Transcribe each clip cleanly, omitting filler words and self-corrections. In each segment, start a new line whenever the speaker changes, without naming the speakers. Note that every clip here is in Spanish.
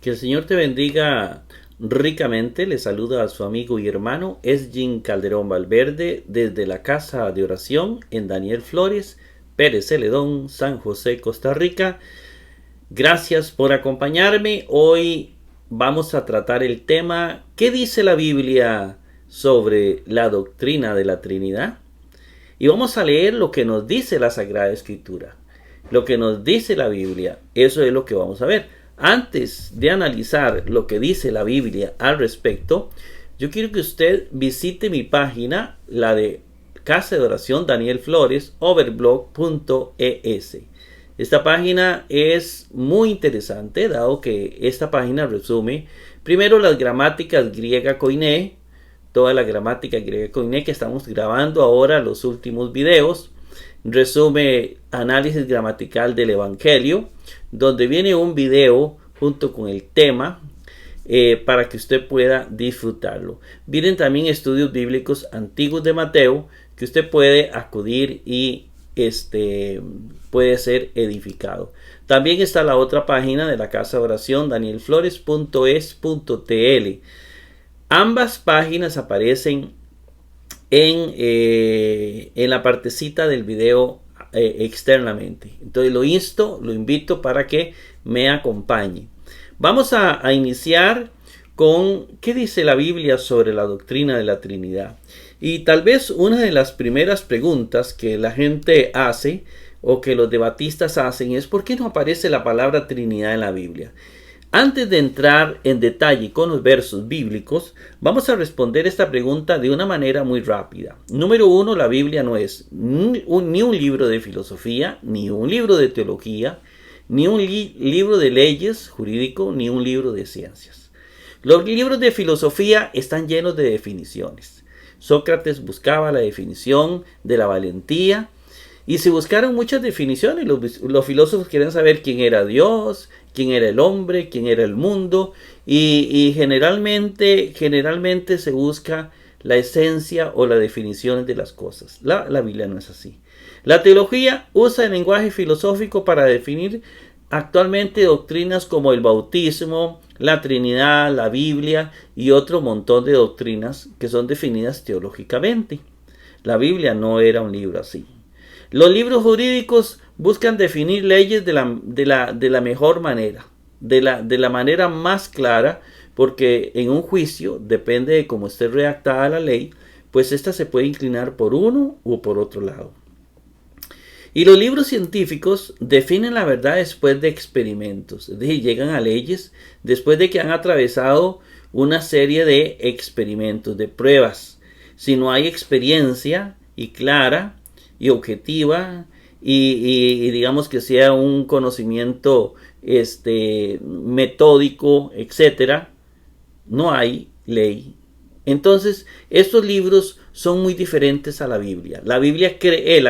Que el Señor te bendiga ricamente. Le saluda a su amigo y hermano Esgin Calderón Valverde desde la Casa de Oración en Daniel Flores, Pérez Celedón, San José, Costa Rica. Gracias por acompañarme. Hoy vamos a tratar el tema ¿qué dice la Biblia sobre la doctrina de la Trinidad? Y vamos a leer lo que nos dice la Sagrada Escritura, lo que nos dice la Biblia. Eso es lo que vamos a ver. Antes de analizar lo que dice la Biblia al respecto, yo quiero que usted visite mi página, la de Casa de Oración Daniel Flores, overblog.es. Esta página es muy interesante, dado que esta página resume primero las gramáticas griega koiné, toda la gramática griega koiné que estamos grabando ahora, los últimos videos. Resume análisis gramatical del Evangelio, donde viene un video junto con el tema para que usted pueda disfrutarlo. Vienen también estudios bíblicos antiguos de Mateo que usted puede acudir y puede ser edificado. También está la otra página de la Casa de Oración, danielflores.es.tl. Ambas páginas aparecen en la partecita del video externamente. Entonces lo invito para que me acompañe. Vamos a iniciar con ¿qué dice la Biblia sobre la doctrina de la Trinidad? Y tal vez una de las primeras preguntas que la gente hace o que los debatistas hacen es ¿por qué no aparece la palabra Trinidad en la Biblia? Antes de entrar en detalle con los versos bíblicos, vamos a responder esta pregunta de una manera muy rápida. Número uno, la Biblia no es ni un libro de filosofía, ni un libro de teología, ni un libro de leyes jurídico, ni un libro de ciencias. Los libros de filosofía están llenos de definiciones. Sócrates buscaba la definición de la valentía, y se buscaron muchas definiciones. Los filósofos querían saber quién era Dios, quién era el hombre, quién era el mundo. Y generalmente se busca la esencia o la definición de las cosas. La Biblia no es así. La teología usa el lenguaje filosófico para definir actualmente doctrinas como el bautismo, la Trinidad, la Biblia y otro montón de doctrinas que son definidas teológicamente. La Biblia no era un libro así. Los libros jurídicos buscan definir leyes de la mejor manera, de la manera más clara, porque en un juicio, depende de cómo esté redactada la ley, pues ésta se puede inclinar por uno u por otro lado. Y los libros científicos definen la verdad después de experimentos, es decir, llegan a leyes después de que han atravesado una serie de experimentos, de pruebas. Si no hay experiencia y clara y objetiva y digamos que sea un conocimiento metódico, etcétera, no hay ley. Entonces estos libros son muy diferentes a la Biblia. La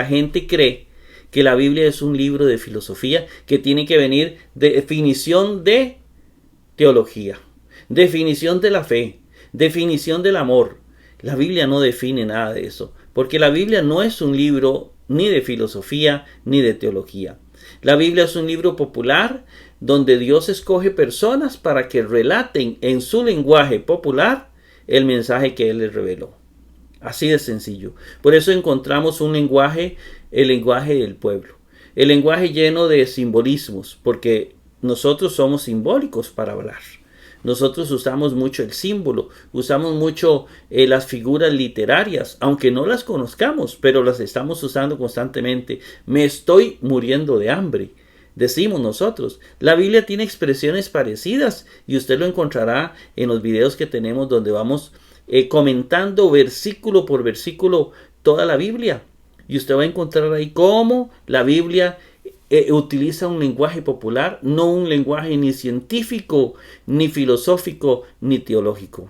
gente cree que la Biblia es un libro de filosofía que tiene que venir de definición de teología, definición de la fe, definición del amor. La Biblia no define nada de eso, porque la Biblia no es un libro ni de filosofía ni de teología. La Biblia es un libro popular donde Dios escoge personas para que relaten en su lenguaje popular el mensaje que Él les reveló. Así de sencillo. Por eso encontramos el lenguaje del pueblo. El lenguaje lleno de simbolismos, porque nosotros somos simbólicos para hablar. Nosotros usamos mucho el símbolo, usamos mucho las figuras literarias, aunque no las conozcamos, pero las estamos usando constantemente. Me estoy muriendo de hambre, decimos nosotros. La Biblia tiene expresiones parecidas y usted lo encontrará en los videos que tenemos donde vamos comentando versículo por versículo toda la Biblia. Y usted va a encontrar ahí cómo la Biblia utiliza un lenguaje popular, no un lenguaje ni científico, ni filosófico, ni teológico.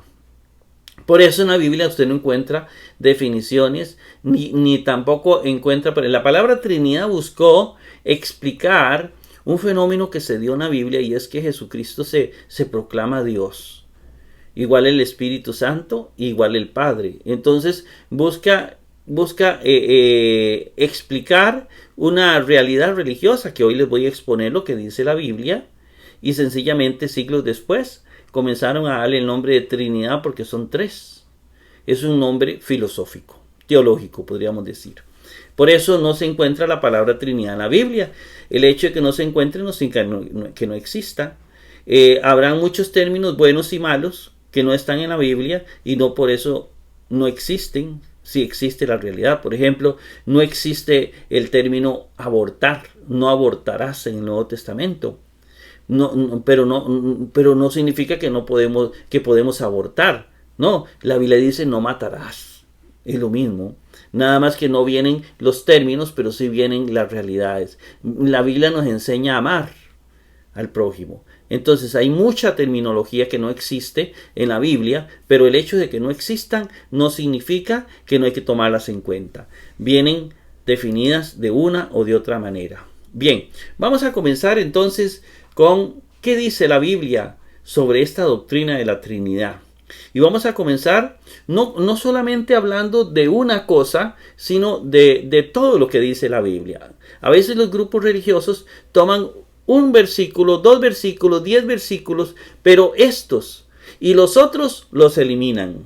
Por eso en la Biblia usted no encuentra definiciones, ni tampoco encuentra. Pero la palabra Trinidad buscó explicar un fenómeno que se dio en la Biblia, y es que Jesucristo se proclama Dios. Igual el Espíritu Santo, igual el Padre. Entonces busca explicar una realidad religiosa, que hoy les voy a exponer lo que dice la Biblia, y sencillamente siglos después comenzaron a darle el nombre de Trinidad porque son tres. Es un nombre filosófico, teológico, podríamos decir. Por eso no se encuentra la palabra Trinidad en la Biblia. El hecho de que no se encuentre no significa que no exista. Habrán muchos términos buenos y malos que no están en la Biblia y no por eso no existen. Si existe la realidad. Por ejemplo, no existe el término abortar. No abortarás en el Nuevo Testamento. Pero no significa que podemos abortar. No, la Biblia dice no matarás. Es lo mismo. Nada más que no vienen los términos, pero sí vienen las realidades. La Biblia nos enseña a amar al prójimo. Entonces hay mucha terminología que no existe en la Biblia, pero el hecho de que no existan no significa que no hay que tomarlas en cuenta. Vienen definidas de una o de otra manera. Bien, vamos a comenzar entonces con qué dice la Biblia sobre esta doctrina de la Trinidad. Y vamos a comenzar no solamente hablando de una cosa, sino de todo lo que dice la Biblia. A veces los grupos religiosos toman un versículo, 2 versículos, 10 versículos, pero estos y los otros los eliminan.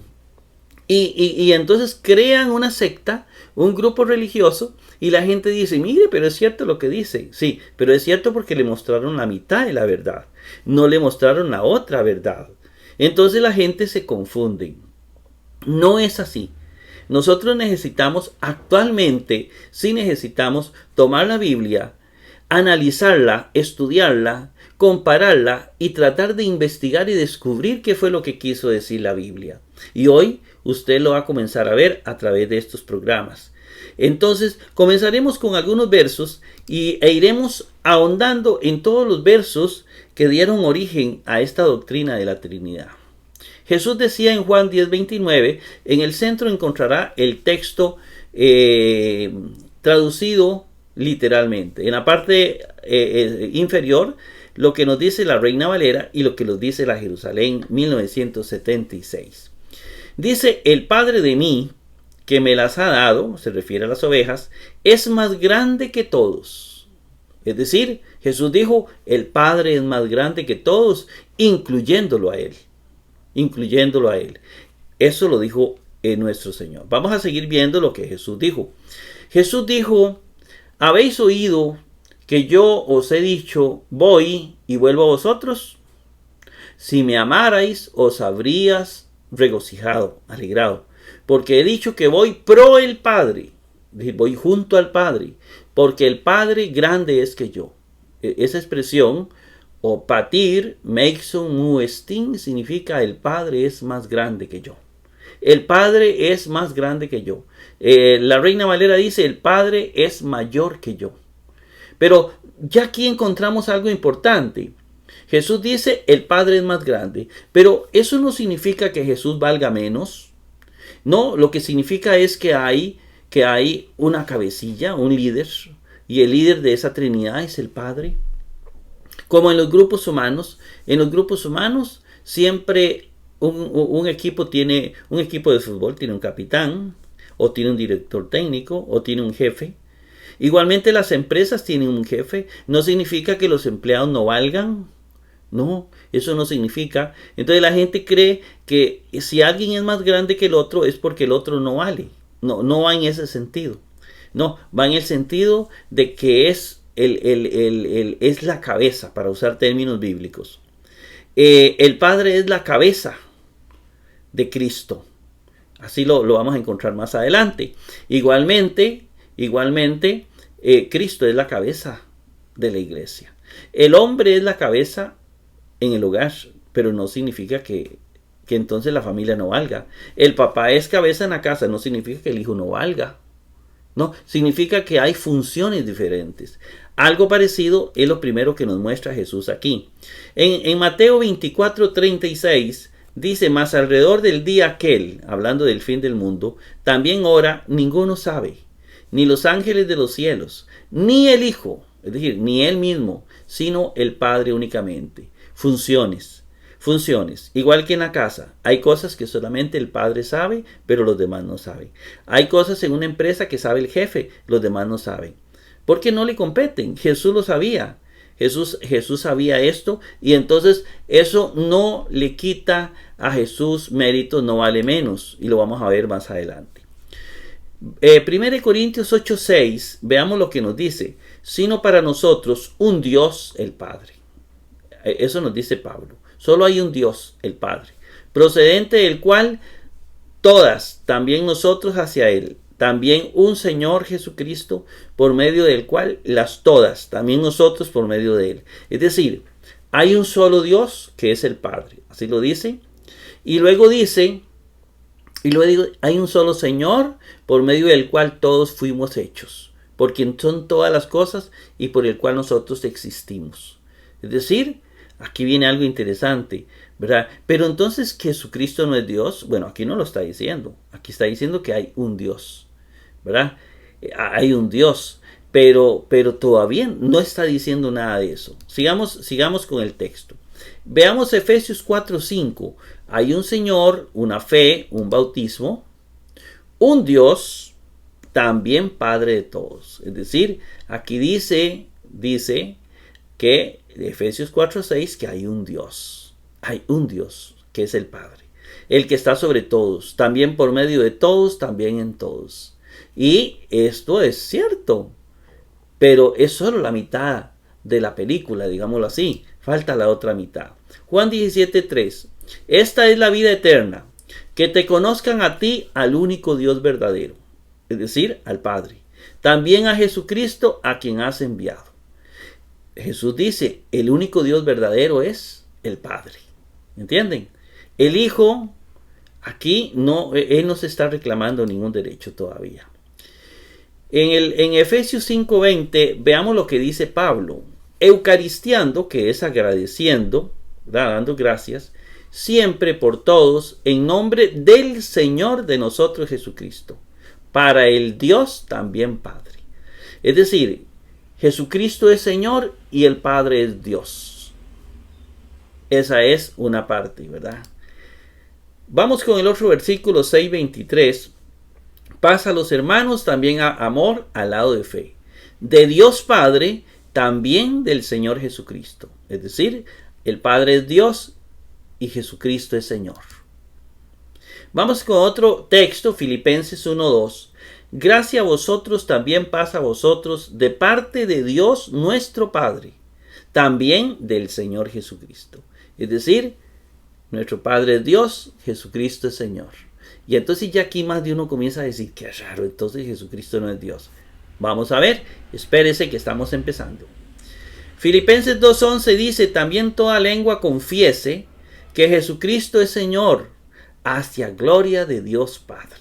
Y entonces crean una secta, un grupo religioso, y la gente dice, mire, pero es cierto lo que dice. Sí, pero es cierto porque le mostraron la mitad de la verdad. No le mostraron la otra verdad. Entonces la gente se confunde. No es así. Nosotros actualmente, sí necesitamos tomar la Biblia, analizarla, estudiarla, compararla y tratar de investigar y descubrir qué fue lo que quiso decir la Biblia. Y hoy usted lo va a comenzar a ver a través de estos programas. Entonces comenzaremos con algunos versos e iremos ahondando en todos los versos que dieron origen a esta doctrina de la Trinidad. Jesús decía en Juan 10:29, en el centro encontrará el texto traducido literalmente. En la parte inferior, lo que nos dice la Reina Valera y lo que nos dice la Jerusalén 1976. Dice, el Padre de mí, que me las ha dado, se refiere a las ovejas, es más grande que todos. Es decir, Jesús dijo, el Padre es más grande que todos, incluyéndolo a Él. Incluyéndolo a Él. Eso lo dijo nuestro Señor. Vamos a seguir viendo lo que Jesús dijo. Jesús dijo, ¿habéis oído que yo os he dicho, voy y vuelvo a vosotros? Si me amarais, os habrías regocijado, alegrado, porque he dicho que voy pro el Padre, voy junto al Padre, porque el Padre grande es que yo. Esa expresión, o patir, meixon mu estin, significa el Padre es más grande que yo. El Padre es más grande que yo. La Reina Valera dice, el Padre es mayor que yo. Pero ya aquí encontramos algo importante. Jesús dice, el Padre es más grande. Pero eso no significa que Jesús valga menos. No, lo que significa es que hay una cabecilla, un líder. Y el líder de esa Trinidad es el Padre. Como en los grupos humanos siempre un equipo de fútbol tiene un capitán, o tiene un director técnico, o tiene un jefe. Igualmente las empresas tienen un jefe. No significa que los empleados no valgan. No, eso no significa. Entonces la gente cree que si alguien es más grande que el otro es porque el otro no vale. No va en ese sentido. No, va en el sentido de que es es la cabeza, para usar términos bíblicos. El Padre es la cabeza de Cristo. Así lo vamos a encontrar más adelante. Igualmente, Cristo es la cabeza de la iglesia. El hombre es la cabeza en el hogar, pero no significa que entonces la familia no valga. El papá es cabeza en la casa, no significa que el hijo no valga. No, significa que hay funciones diferentes. Algo parecido es lo primero que nos muestra Jesús aquí. En Mateo 24:36 dice, mas alrededor del día aquel, hablando del fin del mundo, también ora, ninguno sabe, ni los ángeles de los cielos, ni el Hijo, es decir, ni Él mismo, sino el Padre únicamente. Funciones, igual que en la casa. Hay cosas que solamente el Padre sabe, pero los demás no saben. Hay cosas en una empresa que sabe el jefe, los demás no saben. Porque no le competen. Jesús lo sabía. Jesús sabía esto, y entonces eso no le quita a Jesús mérito, no vale menos, y lo vamos a ver más adelante. 1 Corintios 8:6, veamos lo que nos dice: sino para nosotros un Dios, el Padre. Eso nos dice Pablo. Solo hay un Dios, el Padre, procedente del cual todas, también nosotros hacia Él. También un Señor Jesucristo, por medio del cual las todas, también nosotros por medio de Él. Es decir, hay un solo Dios que es el Padre. Así lo dice. Y luego dice, hay un solo Señor por medio del cual todos fuimos hechos, por quien son todas las cosas y por el cual nosotros existimos. Es decir, aquí viene algo interesante, ¿verdad? Pero entonces, ¿Jesucristo no es Dios? Bueno, aquí no lo está diciendo. Aquí está diciendo que hay un Dios, ¿verdad? Hay un Dios, pero todavía no está diciendo nada de eso. Sigamos con el texto. Veamos Efesios 4:5. Hay un Señor, una fe, un bautismo, un Dios, también Padre de todos. Es decir, aquí dice que Efesios 4:6 que hay un Dios. Hay un Dios que es el Padre, el que está sobre todos, también por medio de todos, también en todos. Y esto es cierto, pero es solo la mitad de la película, digámoslo así. Falta la otra mitad. Juan 17:3. Esta es la vida eterna, que te conozcan a ti, al único Dios verdadero, es decir, al Padre, también a Jesucristo, a quien has enviado. Jesús dice, el único Dios verdadero es el Padre. ¿Entienden? El Hijo, aquí Él no se está reclamando ningún derecho todavía. En Efesios 5:20, veamos lo que dice Pablo. Eucaristiando, que es agradeciendo, ¿verdad? Dando gracias, siempre por todos, en nombre del Señor de nosotros Jesucristo, para el Dios también Padre. Es decir, Jesucristo es Señor y el Padre es Dios. Esa es una parte, ¿verdad? Vamos con el otro versículo 6:23. Pasa a los hermanos también a amor al lado de fe. De Dios Padre, también del Señor Jesucristo. Es decir, el Padre es Dios y Jesucristo es Señor. Vamos con otro texto, Filipenses 1:2. Gracia a vosotros también pasa a vosotros de parte de Dios nuestro Padre, también del Señor Jesucristo. Es decir, nuestro Padre es Dios, Jesucristo es Señor. Y entonces ya aquí más de uno comienza a decir, qué raro, entonces Jesucristo no es Dios. Vamos a ver, espérese que estamos empezando. Filipenses 2:11 dice, también toda lengua confiese que Jesucristo es Señor, hacia gloria de Dios Padre.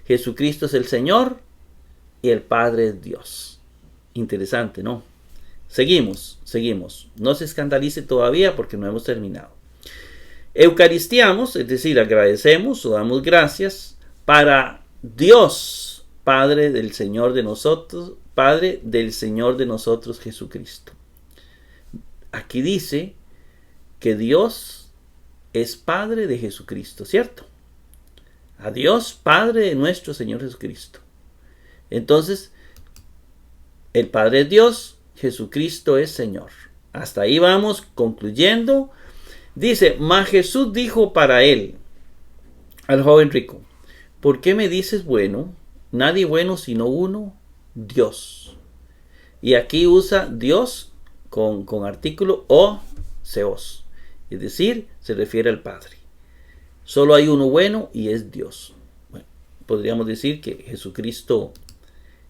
Jesucristo es el Señor y el Padre es Dios. Interesante, ¿no? Seguimos. No se escandalice todavía porque no hemos terminado. Eucaristiamos, es decir, agradecemos o damos gracias para Dios, Padre del Señor de nosotros, Padre del Señor de nosotros Jesucristo. Aquí dice que Dios es Padre de Jesucristo, ¿cierto? A Dios, Padre de nuestro Señor Jesucristo. Entonces, el Padre es Dios, Jesucristo es Señor. Hasta ahí vamos concluyendo. Dice, mas Jesús dijo para él, al joven rico, ¿por qué me dices bueno? Nadie bueno sino uno, Dios. Y aquí usa Dios con artículo o seos. Es decir, se refiere al Padre. Solo hay uno bueno y es Dios. Bueno, podríamos decir que Jesucristo,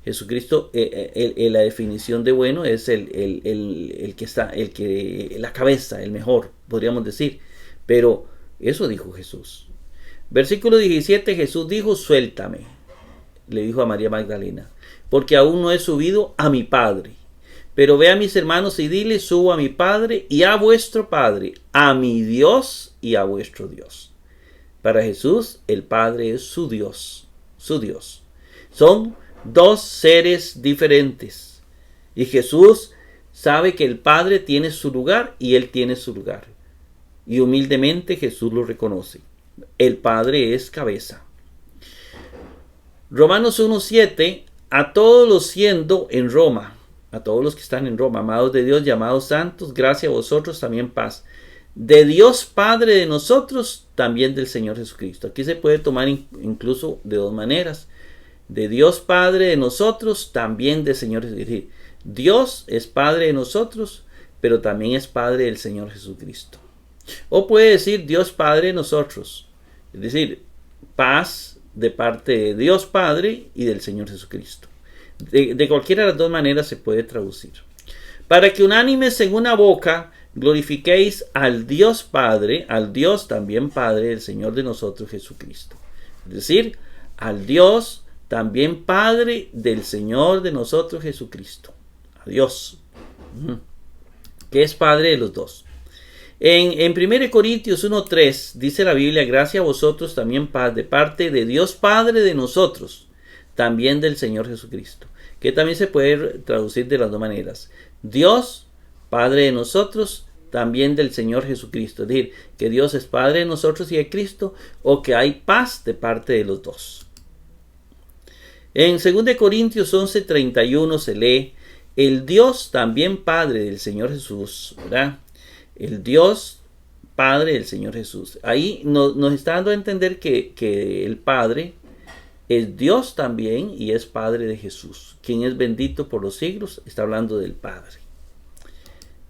la definición de bueno es el que está, la cabeza, el mejor, podríamos decir. Pero eso dijo Jesús. Versículo 17, Jesús dijo, suéltame, le dijo a María Magdalena, porque aún no he subido a mi Padre. Pero ve a mis hermanos y dile, subo a mi Padre y a vuestro Padre, a mi Dios y a vuestro Dios. Para Jesús, el Padre es su Dios, su Dios. Son dos seres diferentes. Y Jesús sabe que el Padre tiene su lugar y Él tiene su lugar. Y humildemente Jesús lo reconoce. El Padre es cabeza. Romanos 1:7, a todos los siendo en Roma, a todos los que están en Roma, amados de Dios, llamados santos, gracia a vosotros, también paz. De Dios Padre de nosotros, también del Señor Jesucristo. Aquí se puede tomar incluso de dos maneras. De Dios Padre de nosotros, también del Señor Jesucristo. Dios es Padre de nosotros, pero también es Padre del Señor Jesucristo. O puede decir Dios Padre de nosotros. Es decir, paz de parte de Dios Padre y del Señor Jesucristo. De cualquiera de las dos maneras se puede traducir. Para que unánimes en una boca glorifiquéis al Dios Padre, al Dios también Padre del Señor de nosotros Jesucristo. Es decir, al Dios también Padre del Señor de nosotros Jesucristo. A Dios, que es Padre de los dos. En 1 Corintios 1:3 dice la Biblia, gracias a vosotros también paz de parte de Dios Padre de nosotros, también del Señor Jesucristo. Que también se puede traducir de las dos maneras. Dios, Padre de nosotros, también del Señor Jesucristo. Es decir, que Dios es Padre de nosotros y de Cristo, o que hay paz de parte de los dos. En 2 Corintios 11:31 se lee, el Dios también Padre del Señor Jesús, ¿verdad? El Dios Padre del Señor Jesús. Ahí nos está dando a entender que el Padre es Dios también y es Padre de Jesús. Quien es bendito por los siglos, está hablando del Padre.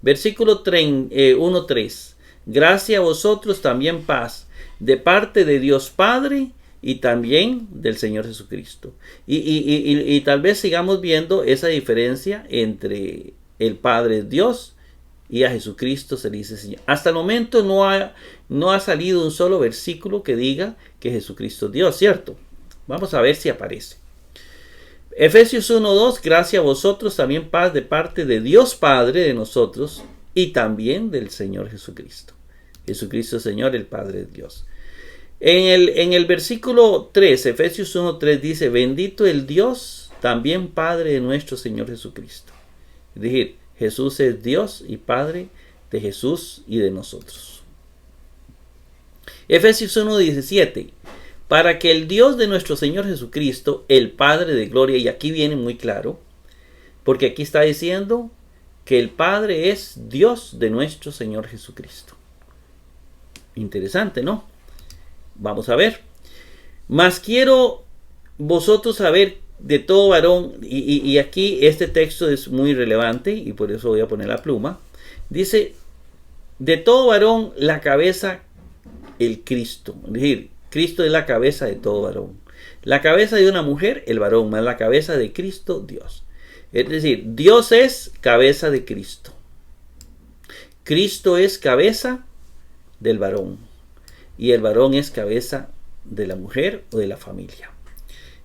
Versículo 1:3. Gracias a vosotros también paz, de parte de Dios Padre y también del Señor Jesucristo. Y tal vez sigamos viendo esa diferencia entre el Padre Dios y a Jesucristo se le dice Señor. Hasta el momento no ha salido un solo versículo que diga que Jesucristo es Dios, ¿cierto? Vamos a ver si aparece. Efesios 1:2, gracias a vosotros también paz de parte de Dios Padre de nosotros y también del Señor Jesucristo. Jesucristo Señor, el Padre de Dios. En el versículo 3, Efesios 1:3 dice, bendito el Dios también Padre de nuestro Señor Jesucristo. Es decir, Jesús es Dios y Padre de Jesús y de nosotros. Efesios 1:17. Para que el Dios de nuestro Señor Jesucristo, el Padre de gloria, y aquí viene muy claro, porque aquí está diciendo que el Padre es Dios de nuestro Señor Jesucristo. Interesante, ¿no? Vamos a ver. Mas quiero vosotros saber de todo varón, y aquí este texto es muy relevante y por eso voy a poner la pluma. Dice, de todo varón la cabeza el Cristo. Es decir, Cristo es la cabeza de todo varón. La cabeza de una mujer, el varón, más la cabeza de Cristo, Dios. Es decir, Dios es cabeza de Cristo. Cristo es cabeza del varón. Y el varón es cabeza de la mujer o de la familia.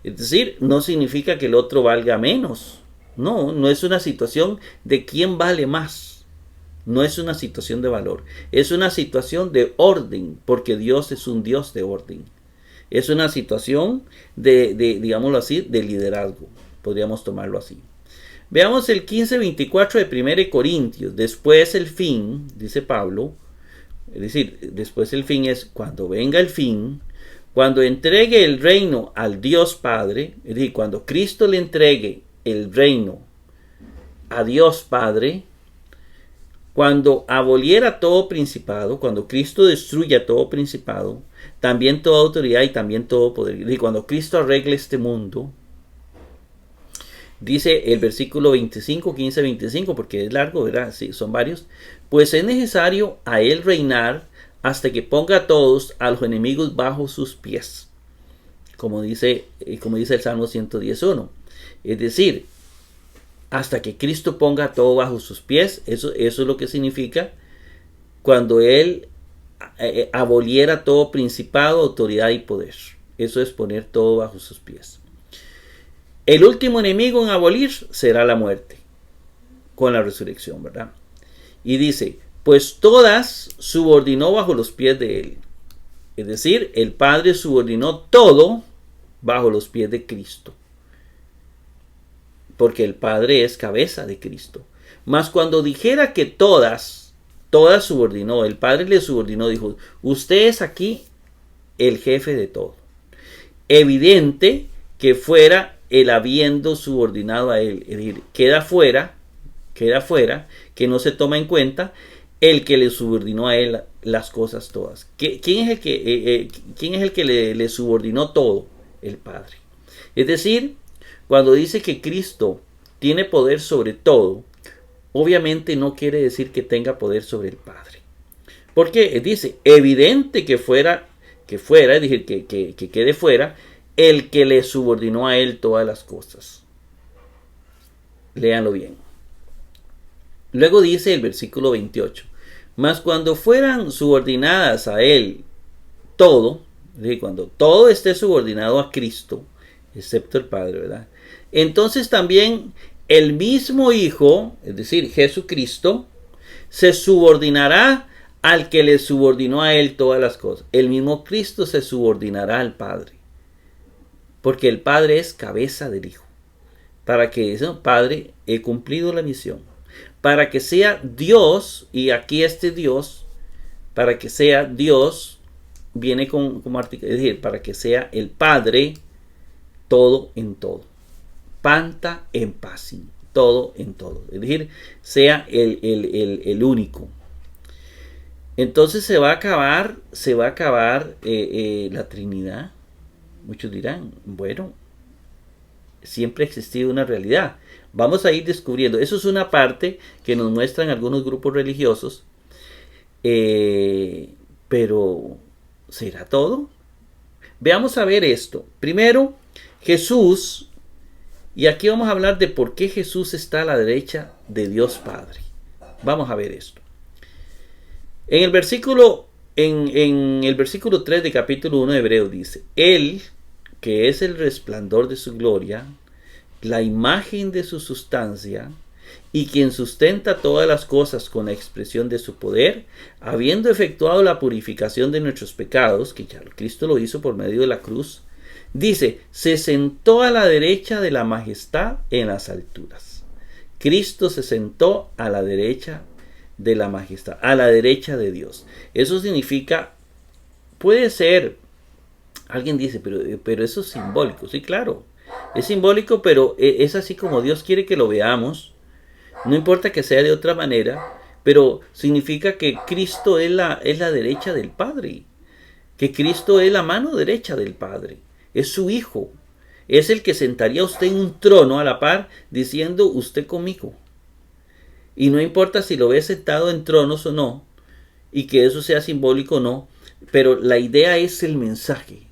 Es decir, no significa que el otro valga menos. No es una situación de quién vale más. No es una situación de valor. Es una situación de orden, porque Dios es un Dios de orden. Es una situación digámoslo así, de liderazgo. Podríamos tomarlo así. Veamos el 15:24 de 1 Corintios. Después el fin, dice Pablo. Es decir, después el fin es cuando venga el fin. Cuando entregue el reino al Dios Padre, es decir, cuando Cristo le entregue el reino a Dios Padre, cuando aboliera todo principado, cuando Cristo destruya todo principado, también toda autoridad y también todo poder, y cuando Cristo arregle este mundo, dice el versículo 25, 15, 25, porque es largo, ¿verdad? Sí, son varios. Pues es necesario a él reinar hasta que ponga a todos a los enemigos bajo sus pies, como dice el Salmo 111. Es decir, hasta que Cristo ponga todo bajo sus pies. Eso es lo que significa cuando él aboliera todo principado, autoridad y poder. Eso es poner todo bajo sus pies. El último enemigo en abolir será la muerte, con la resurrección, ¿verdad? Y dice, pues todas subordinó bajo los pies de él. Es decir, el Padre subordinó todo bajo los pies de Cristo. Porque el Padre es cabeza de Cristo. Mas cuando dijera que todas subordinó, el Padre le subordinó, dijo, usted es aquí el jefe de todo. Evidente que fuera el habiendo subordinado a él. Es decir, queda fuera queda fuera, que no se toma en cuenta, el que le subordinó a él las cosas todas. ¿Quién es el que le subordinó todo? El Padre. Es decir, cuando dice que Cristo tiene poder sobre todo, obviamente no quiere decir que tenga poder sobre el Padre. Porque dice, evidente que fuera, es decir, que quede fuera, el que le subordinó a él todas las cosas. Léanlo bien. Luego dice el versículo 28. Mas cuando fueran subordinadas a él todo, es decir, cuando todo esté subordinado a Cristo, excepto el Padre, ¿verdad? Entonces también el mismo Hijo, es decir, Jesucristo, se subordinará al que le subordinó a él todas las cosas. El mismo Cristo se subordinará al Padre, porque el Padre es cabeza del Hijo. Para que dice, Padre, he cumplido la misión. Para que sea Dios, y aquí este Dios, para que sea Dios, viene como artículo, es decir, para que sea el Padre, todo en todo. Panta en pacin, todo en todo. Es decir, sea el único. Entonces se va a acabar la Trinidad. Muchos dirán, bueno, siempre ha existido una realidad. Vamos a ir descubriendo. Eso es una parte que nos muestran algunos grupos religiosos. Pero, ¿será todo? Veamos a ver esto. Primero, Jesús. Y aquí vamos a hablar de por qué Jesús está a la derecha de Dios Padre. Vamos a ver esto. En el versículo 3 de capítulo 1 de Hebreos dice, Él, que es el resplandor de su gloria, la imagen de su sustancia, y quien sustenta todas las cosas con la expresión de su poder, habiendo efectuado la purificación de nuestros pecados, que ya Cristo lo hizo por medio de la cruz, dice, se sentó a la derecha de la majestad en las alturas. Cristo se sentó a la derecha de la majestad, a la derecha de Dios. Eso significa, puede ser, alguien dice, pero eso es simbólico. Sí, claro, es simbólico, pero es así como Dios quiere que lo veamos. No importa que sea de otra manera, pero significa que Cristo es la derecha del Padre, que Cristo es la mano derecha del Padre, es su Hijo, es el que sentaría a usted en un trono a la par diciendo usted conmigo. Y no importa si lo ve sentado en tronos o no, y que eso sea simbólico o no, pero la idea es el mensaje.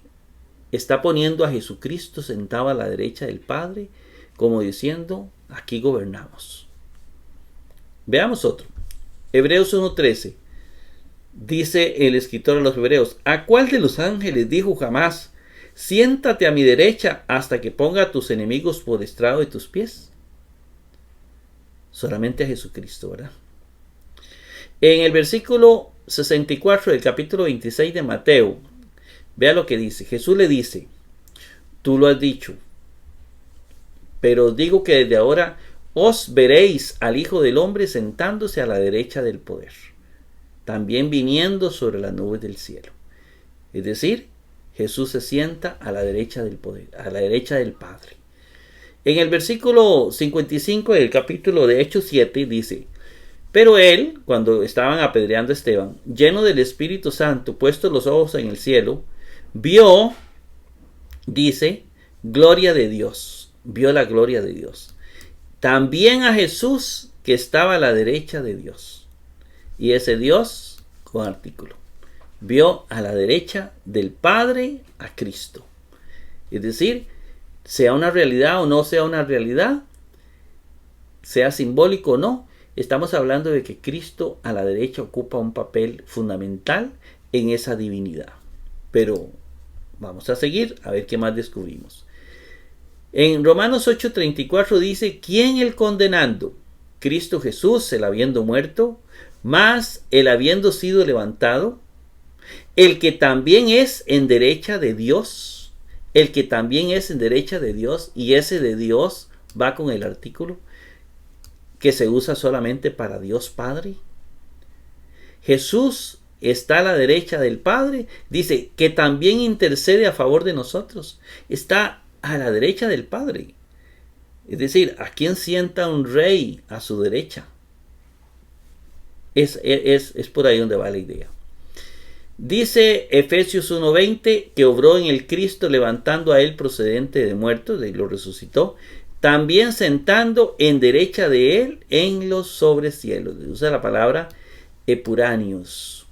Está poniendo a Jesucristo sentado a la derecha del Padre, como diciendo, aquí gobernamos. Veamos otro. Hebreos 1:13. Dice el escritor a los Hebreos, ¿a cuál de los ángeles dijo jamás, siéntate a mi derecha hasta que ponga a tus enemigos por estrado de tus pies? Solamente a Jesucristo, ¿verdad? En el versículo 64 del capítulo 26 de Mateo, vea lo que dice. Jesús le dice, tú lo has dicho, pero os digo que desde ahora os veréis al Hijo del Hombre sentándose a la derecha del poder, también viniendo sobre las nubes del cielo. Es decir, Jesús se sienta a la derecha del poder, a la derecha del Padre. En el versículo 55 del capítulo de Hechos 7 dice, pero él, cuando estaban apedreando a Esteban, lleno del Espíritu Santo, puestos los ojos en el cielo, vio, dice, gloria de Dios, vio la gloria de Dios. También a Jesús que estaba a la derecha de Dios. Y ese Dios, con artículo, vio a la derecha del Padre a Cristo. Es decir, sea una realidad o no sea una realidad, sea simbólico o no, estamos hablando de que Cristo a la derecha ocupa un papel fundamental en esa divinidad. Pero vamos a seguir a ver qué más descubrimos. En Romanos 8:34 dice, ¿quién el condenando? Cristo Jesús, el habiendo muerto, más el habiendo sido levantado, el que también es en derecha de Dios, el que también es en derecha de Dios, y ese de Dios va con el artículo que se usa solamente para Dios Padre. Jesús está a la derecha del Padre, dice que también intercede a favor de nosotros, está a la derecha del Padre. Es decir, ¿a quién sienta un rey a su derecha? Es por ahí donde va la idea. Dice Efesios 1:20 que obró en el Cristo levantando a él procedente de muertos, y lo resucitó, también sentando en derecha de él en los sobrecielos. Usa la palabra epuranios.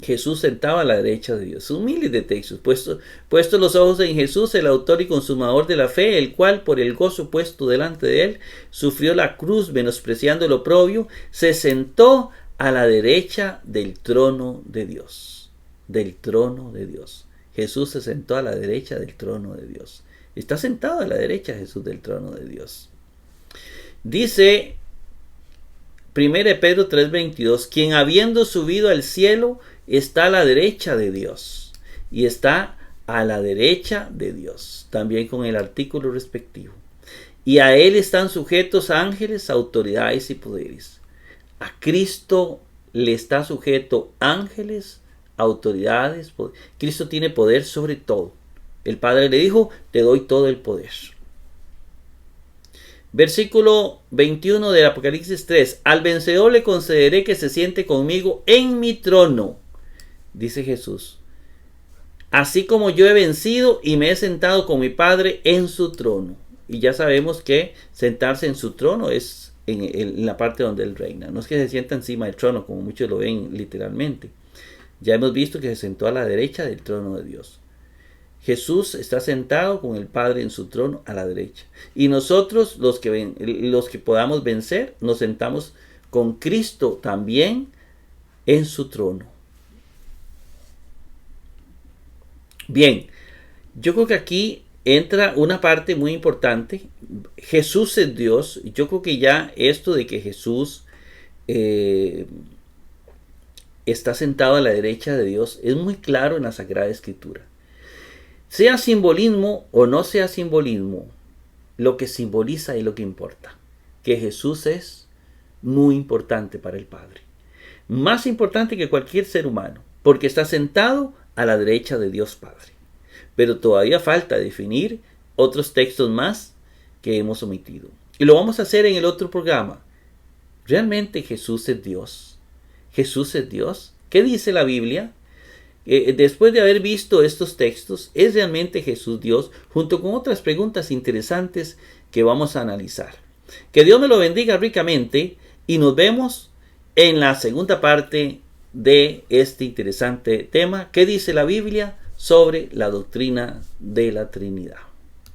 Jesús sentado a la derecha de Dios. Humilde de textos. Puesto los ojos en Jesús, el autor y consumador de la fe, el cual por el gozo puesto delante de él, sufrió la cruz, menospreciando el oprobio, se sentó a la derecha del trono de Dios. Del trono de Dios. Jesús se sentó a la derecha del trono de Dios. Está sentado a la derecha Jesús del trono de Dios. Dice 1 Pedro 3:22, quien habiendo subido al cielo está a la derecha de Dios. Y está a la derecha de Dios. También con el artículo respectivo. Y a él están sujetos ángeles, autoridades y poderes. A Cristo le está sujeto ángeles, autoridades, poderes. Cristo tiene poder sobre todo. El Padre le dijo, te doy todo el poder. Versículo 21 del Apocalipsis 3. Al vencedor le concederé que se siente conmigo en mi trono, dice Jesús. Así como yo he vencido y me he sentado con mi Padre en su trono. Y ya sabemos que sentarse en su trono es en la parte donde Él reina. No es que se sienta encima del trono, como muchos lo ven literalmente. Ya hemos visto que se sentó a la derecha del trono de Dios. Jesús está sentado con el Padre en su trono a la derecha. Y nosotros, los que podamos vencer, nos sentamos con Cristo también en su trono. Bien, yo creo que aquí entra una parte muy importante. Jesús es Dios. Yo creo que ya esto de que Jesús está sentado a la derecha de Dios es muy claro en la Sagrada Escritura. Sea simbolismo o no sea simbolismo, lo que simboliza es lo que importa. Que Jesús es muy importante para el Padre. Más importante que cualquier ser humano, porque está sentado a la derecha de Dios Padre. Pero todavía falta definir otros textos más que hemos omitido. Y lo vamos a hacer en el otro programa. ¿Realmente Jesús es Dios? ¿Jesús es Dios? ¿Qué dice la Biblia? Después de haber visto estos textos, ¿es realmente Jesús Dios? Junto con otras preguntas interesantes que vamos a analizar. Que Dios me lo bendiga ricamente y nos vemos en la segunda parte de este interesante tema. ¿Qué dice la Biblia sobre la doctrina de la Trinidad?